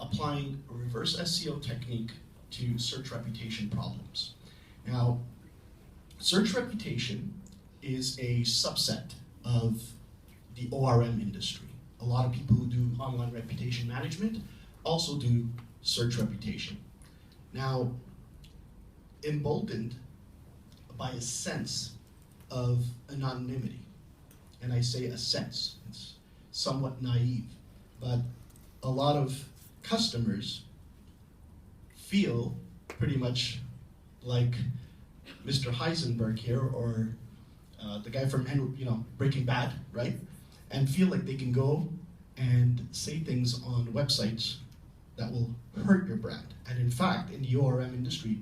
applying a reverse SEO technique to search reputation problems. Now, search reputation is a subset of the ORM industry. A lot of people who do online reputation management also do search reputation. Now, emboldened by a sense of anonymity, and I say a sense, it's somewhat naive, but a lot of customers feel pretty much like Mr. Heisenberg here, or the guy from Breaking Bad, right? And feel like they can go and say things on websites that will hurt your brand. And in fact, in the ORM industry,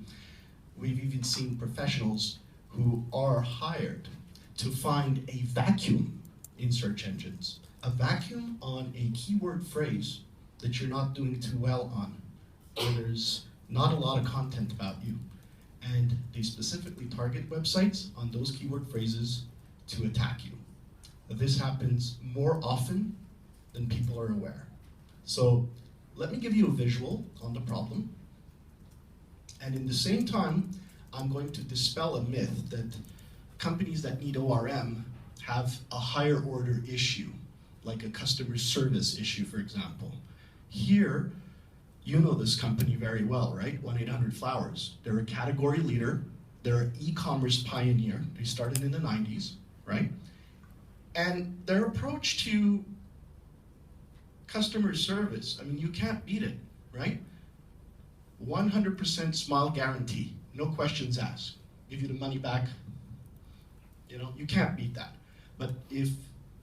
we've even seen professionals who are hired to find a vacuum in search engines, a vacuum on a keyword phrase that you're not doing too well on, where there's not a lot of content about you. And they specifically target websites on those keyword phrases to attack you. This happens more often than people are aware. So let me give you a visual on the problem. And in the same time, I'm going to dispel a myth that companies that need ORM have a higher order issue, like a customer service issue, for example. Here, you know this company very well, right? 1-800-Flowers. They're a category leader. They're an e-commerce pioneer. They started in the 90s, right? And their approach to customer service, I mean, you can't beat it, right? 100% smile guarantee, no questions asked. Give you the money back. You can't beat that. But if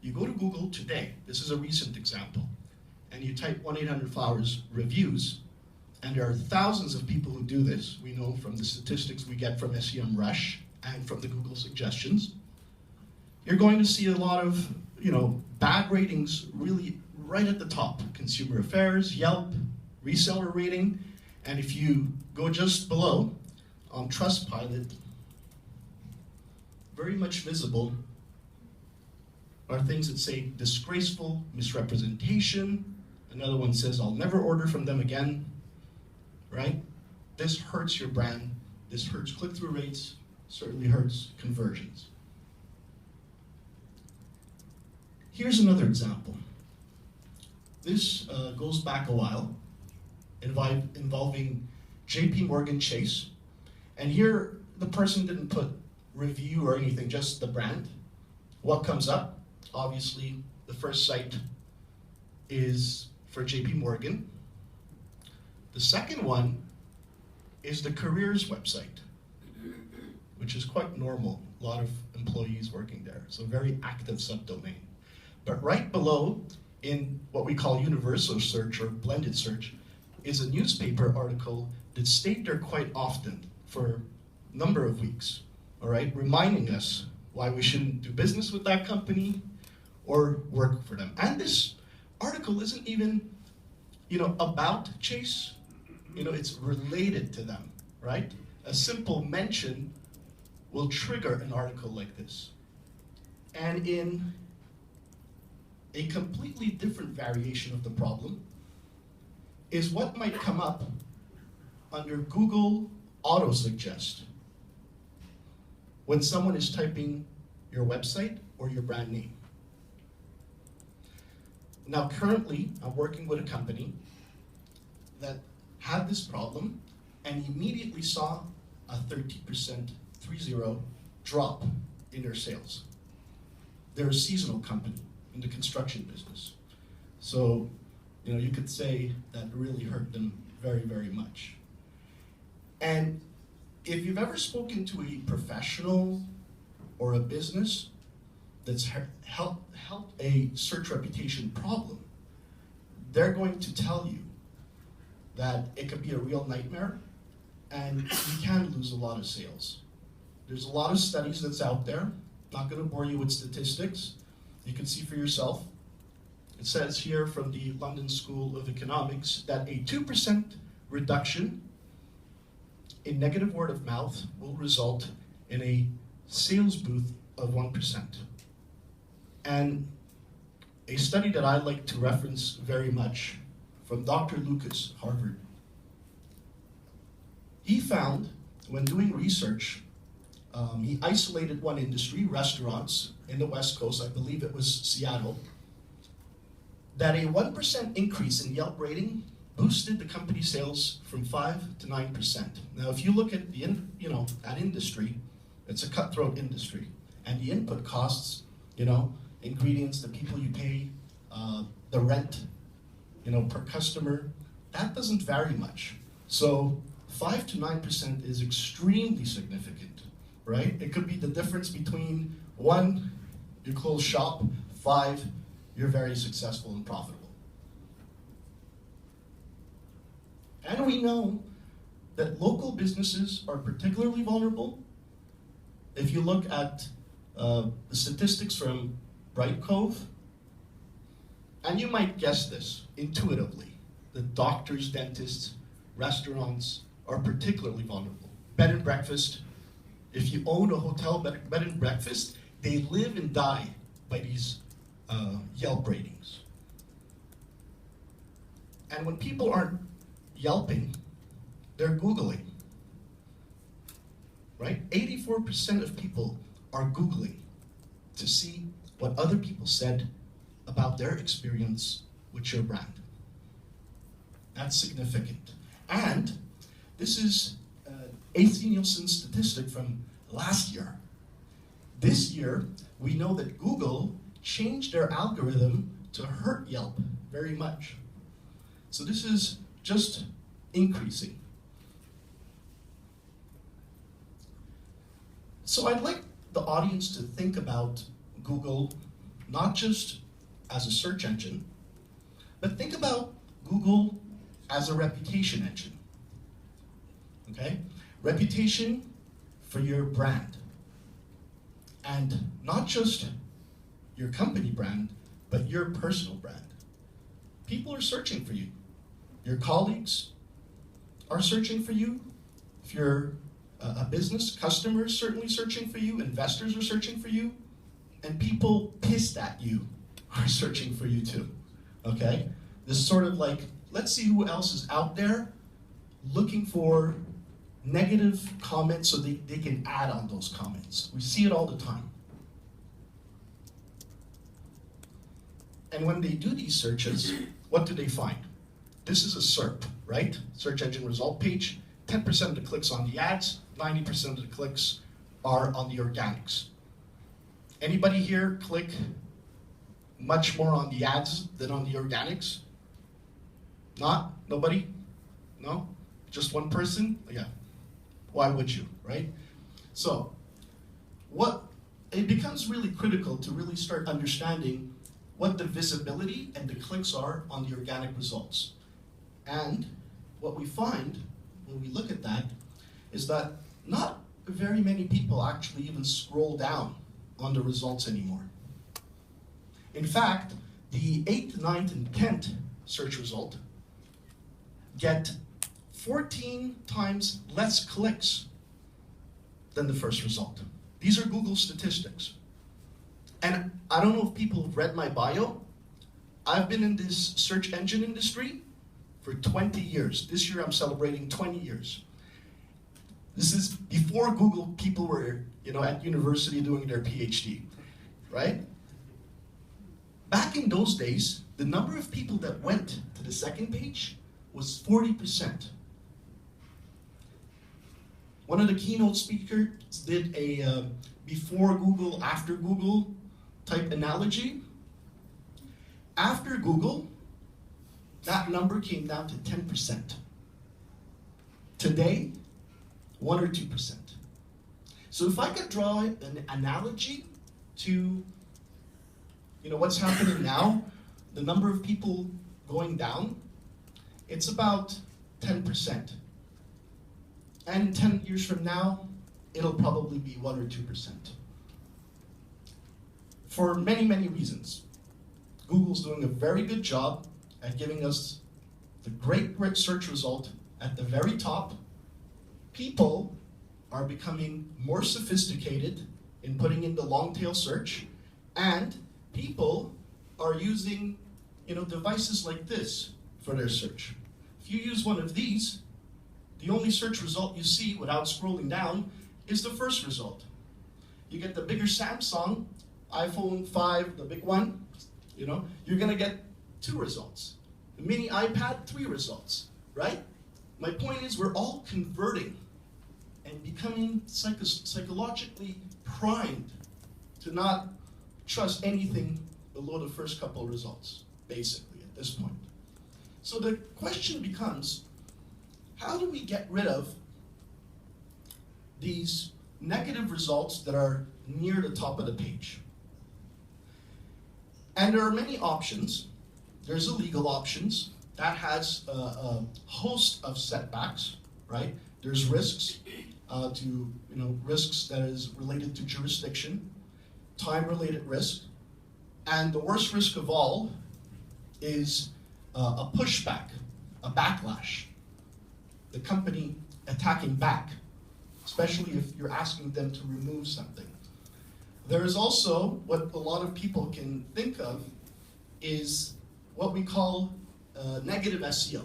you go to Google today, this is a recent example, and you type 1-800-Flowers reviews, and there are thousands of people who do this. We know from the statistics we get from SEMrush and from the Google suggestions. You're going to see a lot of, bad ratings really right at the top. Consumer Affairs, Yelp, reseller rating, and if you go just below on Trustpilot, very much visible are things that say disgraceful, misrepresentation. Another one says, I'll never order from them again, right? This hurts your brand. This hurts click-through rates, certainly hurts conversions. Here's another example. This goes back a while, involving JP Morgan Chase. And here, the person didn't put review or anything, just the brand. What comes up? Obviously, the first site is for JP Morgan. The second one is the careers website, which is quite normal. A lot of employees working there, so very active subdomain. But right below, in what we call universal search or blended search, is a newspaper article that stayed there quite often for a number of weeks, all right, reminding us why we shouldn't do business with that company or work for them. And this article isn't even, about Chase. It's related to them, right? A simple mention will trigger an article like this. And in a completely different variation of the problem is what might come up under Google Autosuggest when someone is typing your website or your brand name. Now, currently, I'm working with a company that had this problem and immediately saw a 30% drop in their sales. They're a seasonal company in the construction business. So, you could say that really hurt them very, very much. And if you've ever spoken to a professional or a business that's helped a search reputation problem, they're going to tell you that it could be a real nightmare and you can lose a lot of sales. There's a lot of studies that's out there. Not going to bore you with statistics. You can see for yourself. It says here from the London School of Economics that a 2% reduction in negative word of mouth will result in a sales boost of 1%. And a study that I like to reference very much from Dr. Lucas, Harvard. He found, when doing research, he isolated one industry, restaurants, in the West Coast, I believe it was Seattle, that a 1% increase in Yelp rating boosted the company sales from 5 to 9%. Now, if you look at that industry, it's a cutthroat industry, and the input costs, ingredients, the people you pay, the rent, per customer, that doesn't vary much. So 5 to 9% is extremely significant, right? It could be the difference between 1, you close shop, 5, you're very successful and profitable. And we know that local businesses are particularly vulnerable. If you look at the statistics from Bright Cove, and you might guess this intuitively, that doctors, dentists, restaurants are particularly vulnerable. Bed and breakfast, if you own a hotel bed and breakfast, they live and die by these Yelp ratings. And when people aren't Yelping, they're Googling, right? 84% of people are Googling to see what other people said about their experience with your brand. That's significant. And this is AC Nielsen statistic from last year. This year, we know that Google changed their algorithm to hurt Yelp very much. So this is just increasing. So I'd like the audience to think about Google not just as a search engine, but think about Google as a reputation engine. Okay? Reputation for your brand. And not just your company brand, but your personal brand. People are searching for you. Your colleagues are searching for you. If you're a business, customers certainly searching for you, investors are searching for you, and people pissed at you are searching for you too, okay? This is sort of like, let's see who else is out there looking for negative comments so they can add on those comments. We see it all the time. And when they do these searches, what do they find? This is a SERP, right? Search engine result page. 10% of the clicks on the ads, 90% of the clicks are on the organics. Anybody here click much more on the ads than on the organics? Not? Nobody? No? Just one person? Yeah. Why would you, right? So, it becomes really critical to really start understanding what the visibility and the clicks are on the organic results. And what we find when we look at that is that not very many people actually even scroll down on the results anymore. In fact, the 8th, 9th, and 10th search result get 14 times less clicks than the first result. These are Google statistics. And I don't know if people have read my bio. I've been in this search engine industry for 20 years. This year I'm celebrating 20 years. This is before Google, people were at university doing their PhD, right? Back in those days, the number of people that went to the second page was 40%. One of the keynote speakers did a before Google, after Google type analogy. After Google, that number came down to 10%. Today, 1 or 2%. So if I could draw an analogy to what's happening now, the number of people going down, it's about 10%. And 10 years from now, it'll probably be 1 or 2%. For many, many reasons. Google's doing a very good job at giving us the great search result at the very top. People are becoming more sophisticated in putting in the long tail search, and people are using devices like this for their search. If you use one of these, the only search result you see without scrolling down is the first result. You get the bigger Samsung, iPhone 5, the big one, you're gonna get 2 results. The mini iPad, 3 results, right? My point is we're all converting and becoming psychologically primed to not trust anything below the first couple of results, basically, at this point. So the question becomes, how do we get rid of these negative results that are near the top of the page? And there are many options. There's illegal options. That has a host of setbacks, right? There's risks risks that is related to jurisdiction, time-related risk, and the worst risk of all is a pushback, a backlash. The company attacking back, especially if you're asking them to remove something. There is also what a lot of people can think of is what we call negative SEO.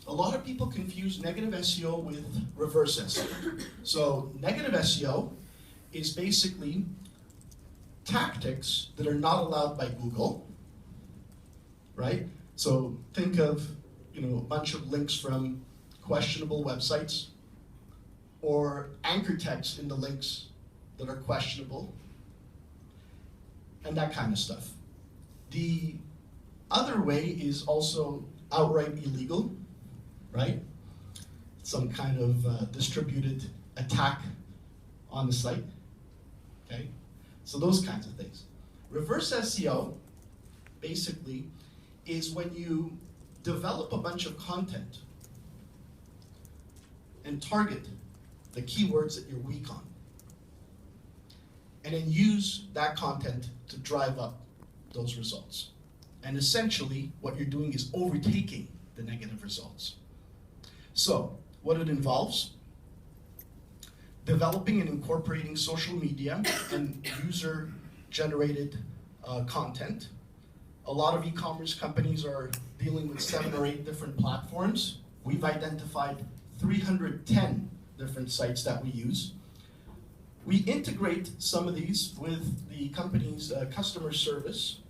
A lot of people confuse negative SEO with reverse SEO. So negative SEO is basically tactics that are not allowed by Google, right? So think of a bunch of links from questionable websites or anchor text in the links that are questionable and that kind of stuff. The other way is also outright illegal, right? Some kind of distributed attack on the site, okay? So those kinds of things. Reverse SEO, basically, is when you develop a bunch of content and target the keywords that you're weak on, and then use that content to drive up those results. And essentially, what you're doing is overtaking the negative results. So, what it involves, developing and incorporating social media and user-generated content. A lot of e-commerce companies are dealing with 7 or 8 different platforms. We've identified 310 different sites that we use. We integrate some of these with the company's customer service.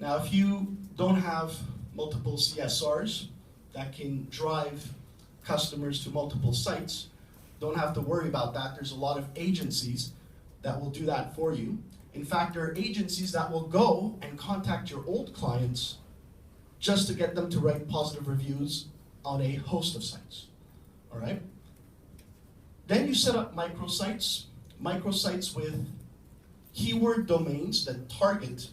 Now, if you don't have multiple CSRs that can drive customers to multiple sites, don't have to worry about that. There's a lot of agencies that will do that for you. In fact, there are agencies that will go and contact your old clients just to get them to write positive reviews on a host of sites, all right? Then you set up microsites with keyword domains that target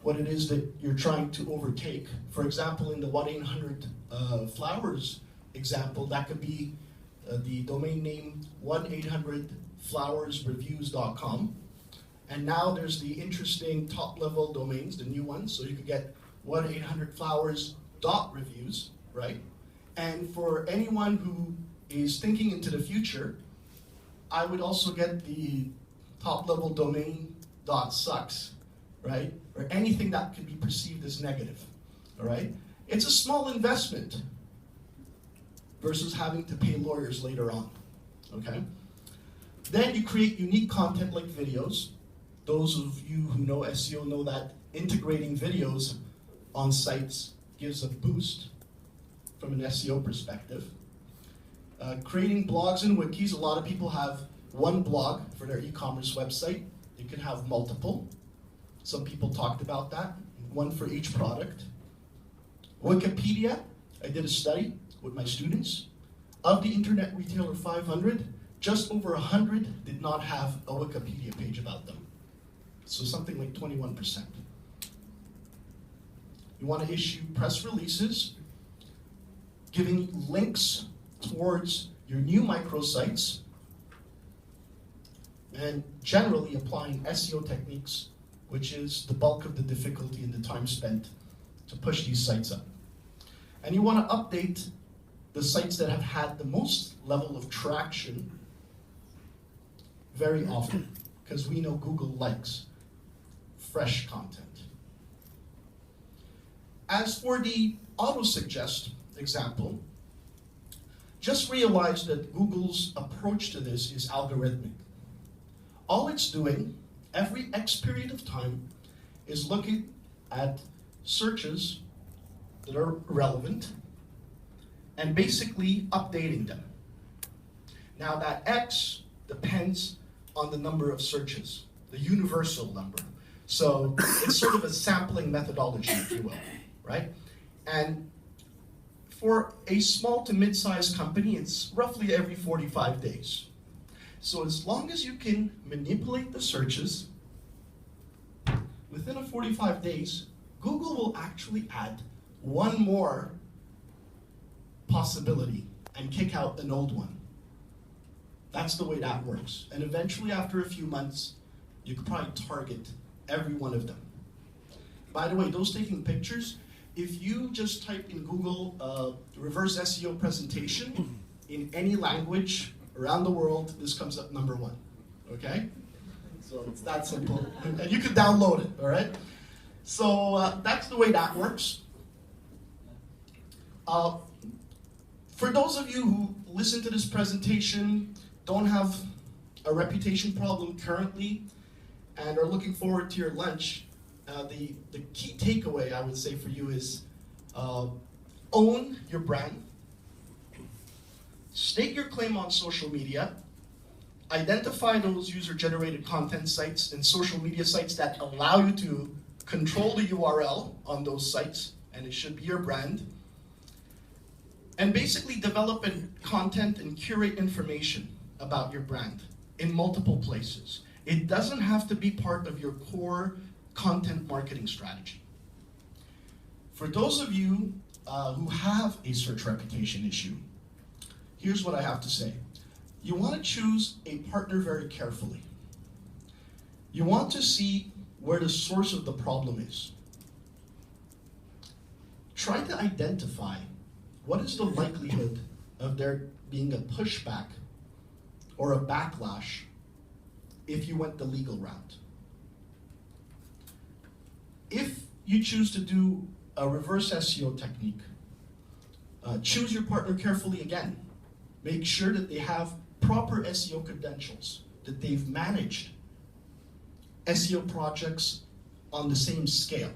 what it is that you're trying to overtake. For example, in the 1-800-Flowers example, that could be the domain name 1-800-flowersreviews.com. And now there's the interesting top-level domains, the new ones, so you could get 1-800-flowers.reviews, right? And for anyone who is thinking into the future, I would also get the top-level domain .sucks, right? Or anything that could be perceived as negative, all right? It's a small investment versus having to pay lawyers later on, okay? Then you create unique content like videos. Those of you who know SEO know that integrating videos on sites gives a boost from an SEO perspective. Creating blogs and wikis. A lot of people have one blog for their e-commerce website. You can have multiple. Some people talked about that, one for each product. Wikipedia, I did a study with my students. Of the Internet Retailer 500, just over 100 did not have a Wikipedia page about them. So something like 21%. You want to issue press releases, giving links towards your new microsites, and generally applying SEO techniques, which is the bulk of the difficulty and the time spent to push these sites up. And you want to update the sites that have had the most level of traction very often, because we know Google likes fresh content. As for the Autosuggest example, just realize that Google's approach to this is algorithmic. All it's doing every X period of time is looking at searches that are relevant and basically updating them. Now that X depends on the number of searches, the universal number. So it's sort of a sampling methodology, if you will, right? And for a small to mid-sized company, it's roughly every 45 days. So as long as you can manipulate the searches, within a 45 days, Google will actually add one more possibility and kick out an old one. That's the way that works. And eventually, after a few months, you could probably target every one of them. By the way, those taking pictures, if you just type in Google reverse SEO presentation in any language around the world, this comes up number one, okay? So it's that simple. And you can download it, all right? So that's the way that works. For those of you who listen to this presentation, don't have a reputation problem currently, and are looking forward to your lunch, the key takeaway I would say for you is own your brand, state your claim on social media, identify those user-generated content sites and social media sites that allow you to control the URL on those sites, and it should be your brand, and basically develop content and curate information about your brand in multiple places. It doesn't have to be part of your core content marketing strategy. For those of you who have a search reputation issue, here's what I have to say. You want to choose a partner very carefully. You want to see where the source of the problem is. Try to identify what is the likelihood of there being a pushback or a backlash if you went the legal route. If you choose to do a reverse SEO technique, choose your partner carefully again. Make sure that they have proper SEO credentials, that they've managed SEO projects on the same scale.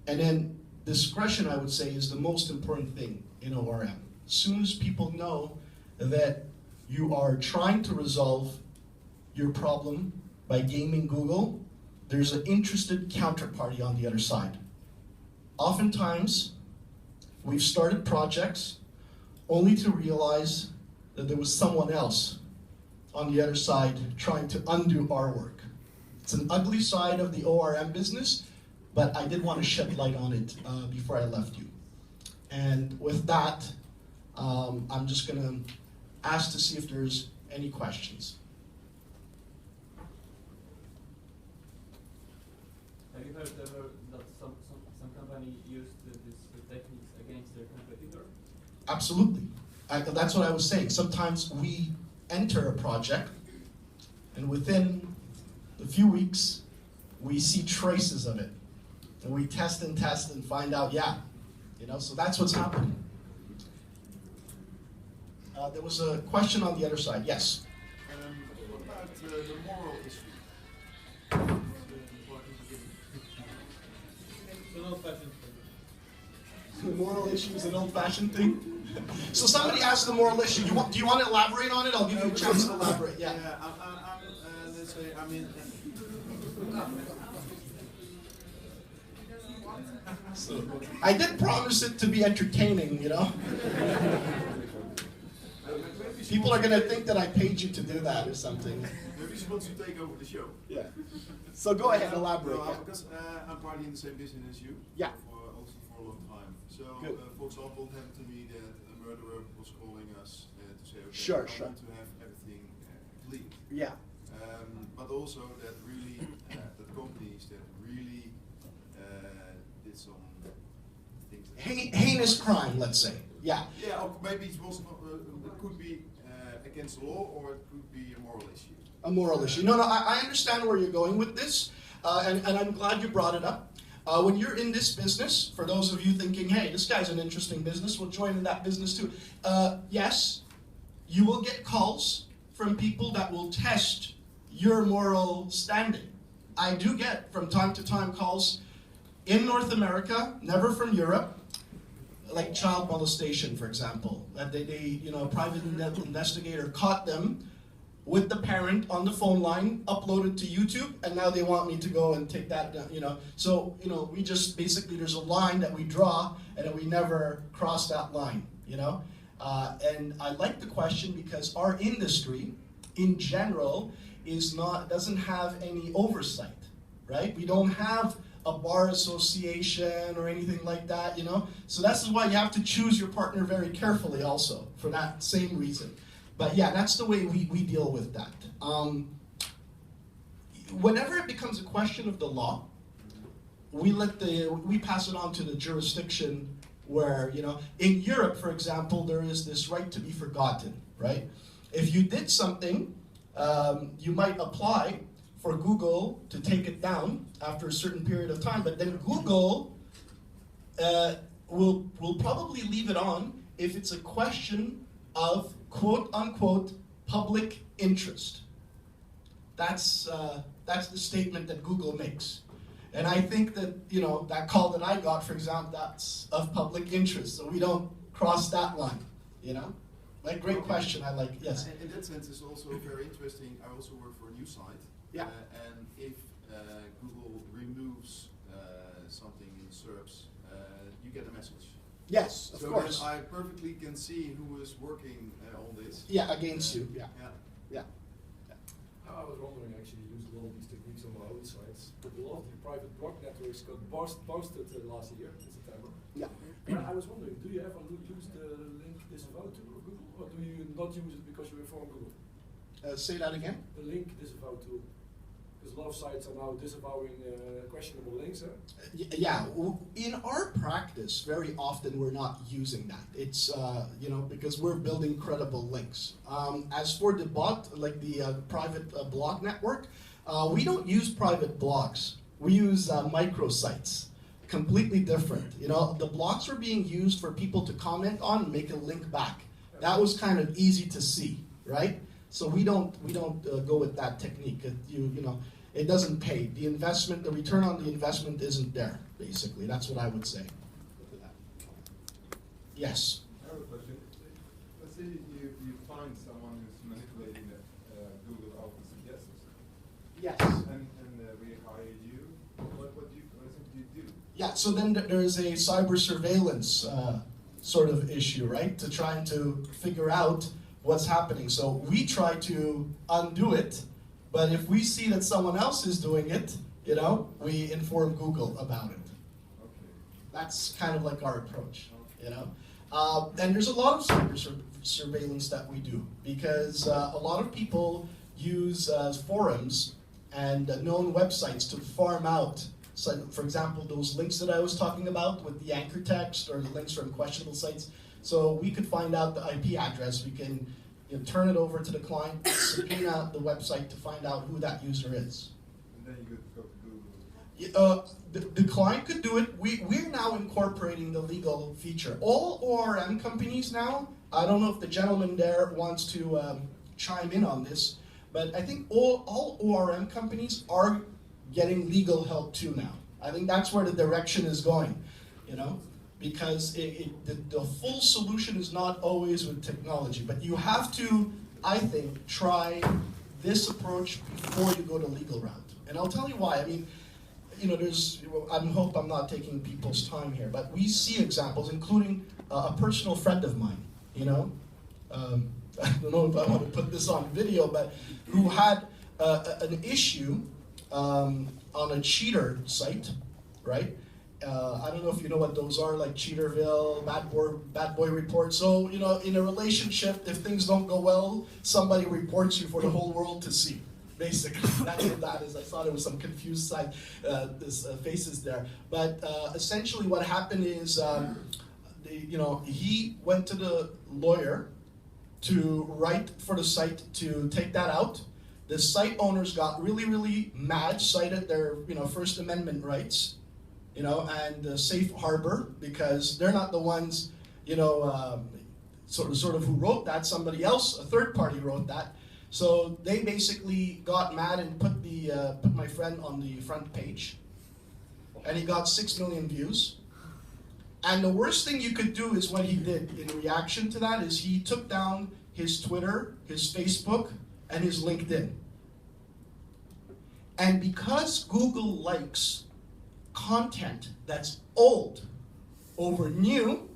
And then discretion, I would say, is the most important thing in ORM. As soon as people know that you are trying to resolve your problem by gaming Google, there's an interested counterparty on the other side. Oftentimes, we've started projects only to realize that there was someone else on the other side trying to undo our work. It's an ugly side of the ORM business, but I did want to shed light on it before I left you. And with that, I'm just going to ask to see if there's any questions. Have you heard ever that some company used these techniques against their competitor? Absolutely. That's what I was saying. Sometimes we enter a project, and within a few weeks, we see traces of it. And we test and find out, yeah, so that's what's happening. There was a question on the other side. Yes? What about the moral issue? It's an old-fashioned thing. The moral issue is an old-fashioned thing? So somebody asked the moral issue. Do you want to elaborate on it? I'll give you a chance to elaborate. Yeah. Let's say, So, I did promise it to be entertaining, People are going to think that I paid you to do that or something. maybe she wants to take over the show. Yeah. So go ahead, elaborate. No, Yeah. because I'm partly in the same business as you. Yeah. For a long time. So, Good. For example, it happened to me that a murderer was calling us to say, okay, Sure. I want to have everything clean. Yeah. But also that really, that companies that really did some things. Heinous crime, let's say. Yeah. Yeah, or maybe it was not, it could be against the law, or it could be a moral issue. A moral issue. No, I understand where you're going with this, and I'm glad you brought it up. When you're in this business, for those of you thinking, hey, this guy's an interesting business, we'll join in that business too. Yes, you will get calls from people that will test your moral standing. I do get from time to time calls in North America, never from Europe, like child molestation, for example. That a private investigator caught them with the parent on the phone line, uploaded to YouTube, and now they want me to go and take that down, So, we just, basically, there's a line that we draw, and then we never cross that line, And I like the question because our industry, in general, doesn't have any oversight, right? We don't have a bar association or anything like that, So that's why you have to choose your partner very carefully also, for that same reason. But yeah, that's the way we deal with that. Whenever it becomes a question of the law, we pass it on to the jurisdiction where, in Europe, for example, there is this right to be forgotten, right? If you did something, you might apply for Google to take it down after a certain period of time, but then Google will probably leave it on if it's a question of quote-unquote public interest. That's the statement that Google makes. And I think that, that call that I got, for example, that's of public interest, so we don't cross that line, Like, great question, I like, yes? In that sense, it's also very interesting. I also work for a news site. Yeah. And if Google removes something in SERPs, you get a message. Yes, of course. So I perfectly can see who is working on this. Yeah, against you, yeah. I was wondering, actually, use a lot of these techniques on my own sites, but a lot of the private blog networks got posted last year, in September. Yeah. I was wondering, do you ever use the link disavow tool of Google, or do you not use it because you inform Google? Say that again? The link disavow tool. Because a lot of sites are now disavowing questionable links. Yeah, in our practice, very often we're not using that. It's, because we're building credible links. As for the bot, like the private blog network, we don't use private blogs. We use microsites, completely different. The blogs were being used for people to comment on and make a link back. That was kind of easy to see, right? So we don't go with that technique. It doesn't pay. The investment, the return on the investment isn't there, basically. That's what I would say. Yes? I have a question. Let's say you find someone who's manipulating the Google Autosuggest. Yes. And we hire you. What is it you do? Yeah, so then there's a cyber surveillance sort of issue, right? To trying to figure out what's happening. So we try to undo it, but if we see that someone else is doing it, we inform Google about it. Okay. That's kind of like our approach, And there's a lot of cyber surveillance that we do, because a lot of people use forums and known websites to farm out. So, for example, those links that I was talking about with the anchor text or the links from questionable sites. So we could find out the IP address. We can turn it over to the client, subpoena the website to find out who that user is. And then you go to Google. The client could do it. We're now incorporating the legal feature. All ORM companies now, I don't know if the gentleman there wants to chime in on this, but I think all ORM companies are getting legal help too now. I think that's where the direction is going, because the full solution is not always with technology, but you have to, I think, try this approach before you go the legal route. And I'll tell you why. I mean, I hope I'm not taking people's time here, but we see examples, including a personal friend of mine, I don't know if I want to put this on video, but who had an issue on a cheater site, right? I don't know if you know what those are, like Cheaterville, Bad Boy Report. So, in a relationship, if things don't go well, somebody reports you for the whole world to see. Basically, that's what that is. I thought it was some confused faces there. But essentially what happened is, he went to the lawyer to write for the site to take that out. The site owners got really, really mad, cited their First Amendment rights, you know, and safe harbor, because they're not the ones, you know, sort of who wrote that. Somebody else, a third party, wrote that. So they basically got mad and put my friend on the front page, and he got 6 million views. And the worst thing you could do is what he did in reaction to that is he took down his Twitter, his Facebook, and his LinkedIn. And because Google likes content that's old over new,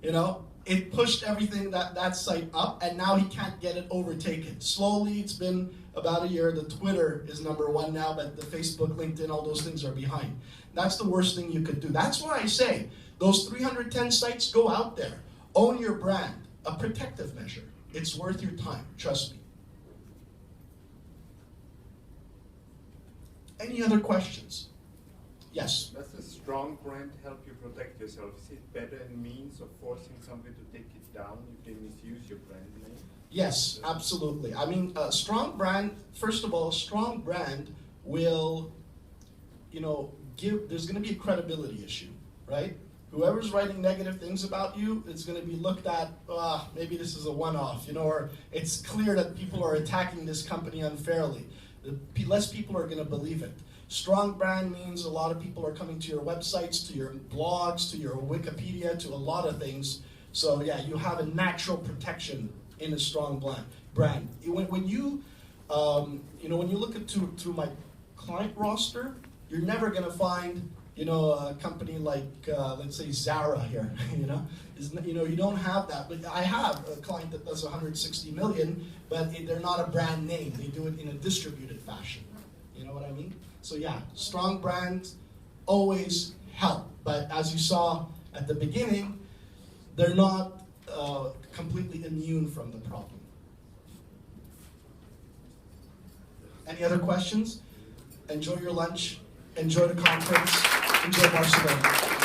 you know, it pushed everything that site up, and now he can't get it overtaken. Slowly, it's been about a year. The Twitter is #1 now, but the Facebook, LinkedIn, all those things are behind. That's the worst thing you could do. That's why I say those 310 sites, go out there, own your brand, a protective measure. It's worth your time, trust me. Any other questions? Yes. Does a strong brand help you protect yourself? Is it better in means of forcing somebody to take it down if they misuse your brand name? Yes, absolutely. I mean, a strong brand, first of all, a strong brand will, you know, there's going to be a credibility issue, right? Whoever's writing negative things about you, it's going to be looked at, maybe this is a one-off, you know, or it's clear that people are attacking this company unfairly. Less people are going to believe it. Strong brand means a lot of people are coming to your websites, to your blogs, to your Wikipedia, to a lot of things. So yeah, you have a natural protection in a strong brand. When you, you know, when you look through my client roster, you're never going to find, you know, a company like, let's say Zara here, you know, you don't have that. But I have a client that does 160 million, but they're not a brand name. They do it in a distributed fashion. You know what I mean? So yeah, strong brands always help. But as you saw at the beginning, they're not completely immune from the problem. Any other questions? Enjoy your lunch. Enjoy the conference. Enjoy Barcelona.